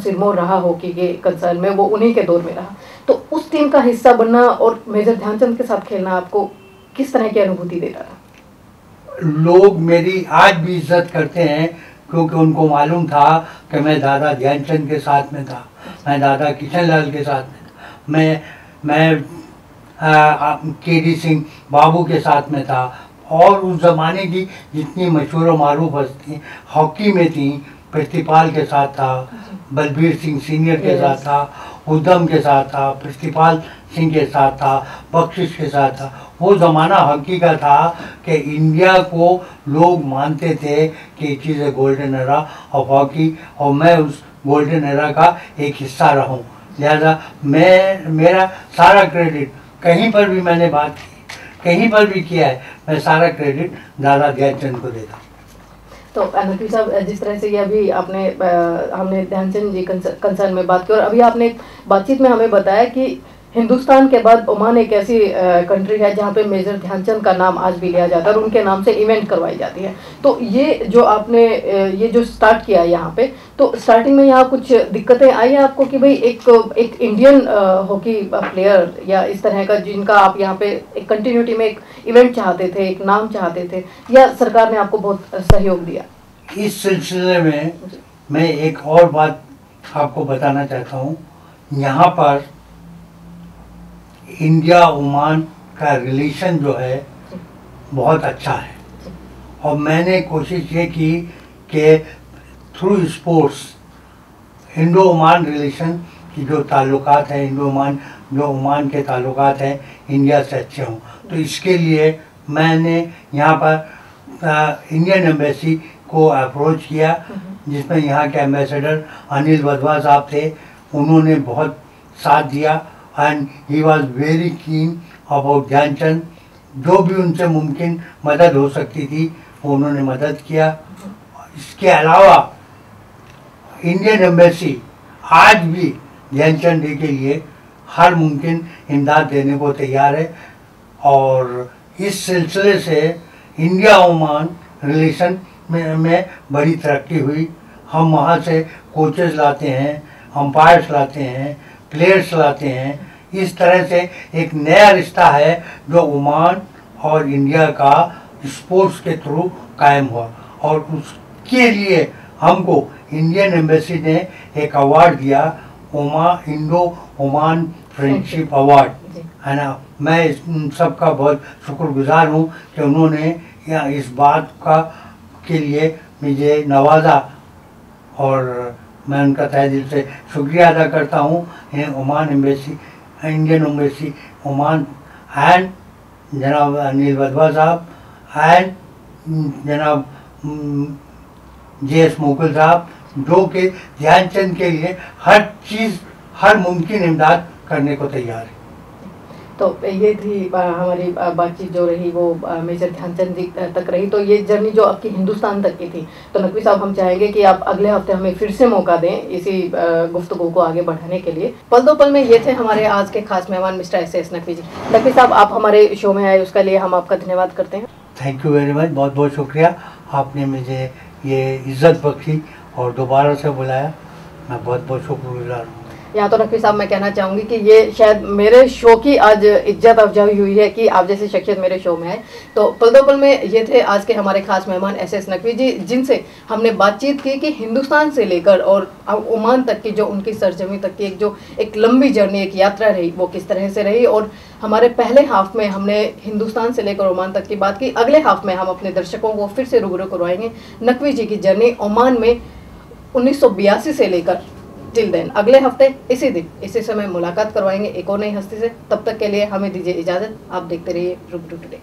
सिरमौर रहा हॉकी के कंसर्न में, वो उन्हीं के दौर में रहा। तो उस टीम का हिस्सा बनना और मेजर ध्यानचंद के साथ खेलना आपको किस तरह की अनुभूति देता था? लोग मेरी आज भी इज्जत करते हैं क्योंकि उनको मालूम था कि मैं दादा ध्यानचंद के साथ में था, मैं दादा किशनलाल के साथ में था, मैं केडी सिंह बाबू के साथ में था। और उस ज़माने की जितनी मशहूर और मारूफ हस्ती हॉकी में थी, प्रतिपाल के साथ था, बलबीर सिंह सीनियर के साथ था, उद्धम के साथ था, प्रतिपाल सिंह के साथ था, बख्शिश के साथ था। वो ज़माना हॉकी का था कि इंडिया को लोग मानते थे कि it is a golden era of hockey, और मैं उस गोल्डन एरा का एक हिस्सा रहा हूँ। लिहाजा मेरा सारा क्रेडिट, कहीं पर भी मैंने बात की, कहीं पर भी किया है, मैं सारा क्रेडिट दादा ध्यानचंद को देता हूँ। तो नकवी साहब, जिस तरह से ये अभी आपने हमने ध्यानचंद जी कंसर्न में बात की, और अभी आपने बातचीत में हमें बताया कि हिंदुस्तान के बाद ओमान एक ऐसी कंट्री है जहाँ पे मेजर ध्यानचंद का नाम आज भी लिया जाता है और उनके नाम से इवेंट करवाई जाती है। तो ये जो आपने ये जो स्टार्ट किया यहाँ पे, तो स्टार्टिंग में यहाँ कुछ दिक्कतें आई हैं आपको कि भाई एक इंडियन हॉकी प्लेयर या इस तरह का जिनका आप यहाँ पे एक कंटिन्यूटी में एक इवेंट चाहते थे, एक नाम चाहते थे, या सरकार ने आपको बहुत सहयोग दिया? इस सिलसिले में मैं एक और बात आपको बताना चाहता हूँ। यहाँ पर इंडिया ओमान का रिलेशन जो है बहुत अच्छा है, और मैंने कोशिश ये की कि through sports Indo Oman relation की जो ताल्लुकात हैं, इंडो ओमान जो ओमान के ताल्लुकात हैं इंडिया से अच्छे हों। तो इसके लिए मैंने यहाँ पर इंडियन एम्बेसी को अप्रोच किया, जिसमें यहाँ के एम्बेसडर अनिल वधवा साहब थे। उन्होंने बहुत साथ दिया and he was very keen about Dhyanchand. जो भी उनसे मुमकिन मदद हो सकती थी वो उन्होंने मदद किया। इसके अलावा इंडियन एम्बेसी आज भी ध्यानचंद डे के लिए हर मुमकिन इमदाद देने को तैयार है, और इस सिलसिले से इंडिया ओमान रिलेशन में बड़ी तरक्की हुई। हम वहाँ से कोचेस लाते हैं, अंपायर्स लाते हैं, प्लेयर्स लाते हैं। इस तरह से एक नया रिश्ता है जो ओमान और इंडिया का स्पोर्ट्स के थ्रू कायम हुआ, और उसके लिए हमको इंडियन एम्बेसी ने एक अवार्ड दिया, इंडो ओमान फ्रेंडशिप अवार्ड, है ना। मैं इस सब का बहुत शुक्रगुजार हूँ कि उन्होंने इस बात का के लिए मुझे नवाजा, और मैं उनका तहे दिल से शुक्रिया अदा करता हूँ। Oman embassy, Indian embassy Oman and जनाब अनिल वधवा साहब एंड जनाब JS मुकुल साहब, जो कि ध्यानचंद के लिए हर चीज़, हर मुमकिन इमदाद करने को तैयार है। तो ये थी हमारी बातचीत जो रही वो मेजर ध्यानचंद जी तक रही। तो ये जर्नी जो आपकी हिंदुस्तान तक की थी, तो नकवी साहब हम चाहेंगे कि आप अगले हफ्ते हमें फिर से मौका दें इसी गुफ्तगू को आगे बढ़ाने के लिए। पल दो पल में ये थे हमारे आज के खास मेहमान मिस्टर SS नकवी जी। नकवी साहब, आप हमारे शो में आए उसके लिए हम आपका धन्यवाद करते हैं। थैंक यू वेरी मच, बहुत बहुत शुक्रिया। आपने मुझे ये इज्जत बख्शी और दोबारा से बुलाया, मैं बहुत बहुत शुक्रगुजार हूँ। यहाँ तो नकवी साहब मैं कहना चाहूँगी कि ये शायद मेरे शो की आज इज्जत अफजाई हुई है कि आप जैसे शख्सियत मेरे शो में है। तो पल दो पल में ये थे आज के हमारे खास मेहमान SS नकवी जी, जिनसे हमने बातचीत की कि हिंदुस्तान से लेकर और ओमान तक की जो उनकी सरजमी तक की एक लंबी जर्नी, एक यात्रा रही, वो किस तरह से रही। और हमारे पहले हाफ में हमने हिंदुस्तान से लेकर ओमान तक की बात की। अगले हाफ में हम अपने दर्शकों को फिर से रूबरू करवाएंगे नकवी जी की जर्नी ओमान में 1982 से लेकर टिल देन। अगले हफ्ते इसी दिन इसी समय मुलाकात करवाएंगे एक और नई हस्ती से। तब तक के लिए हमें दीजिए इजाज़त। आप देखते रहिए रूबरू टुडे।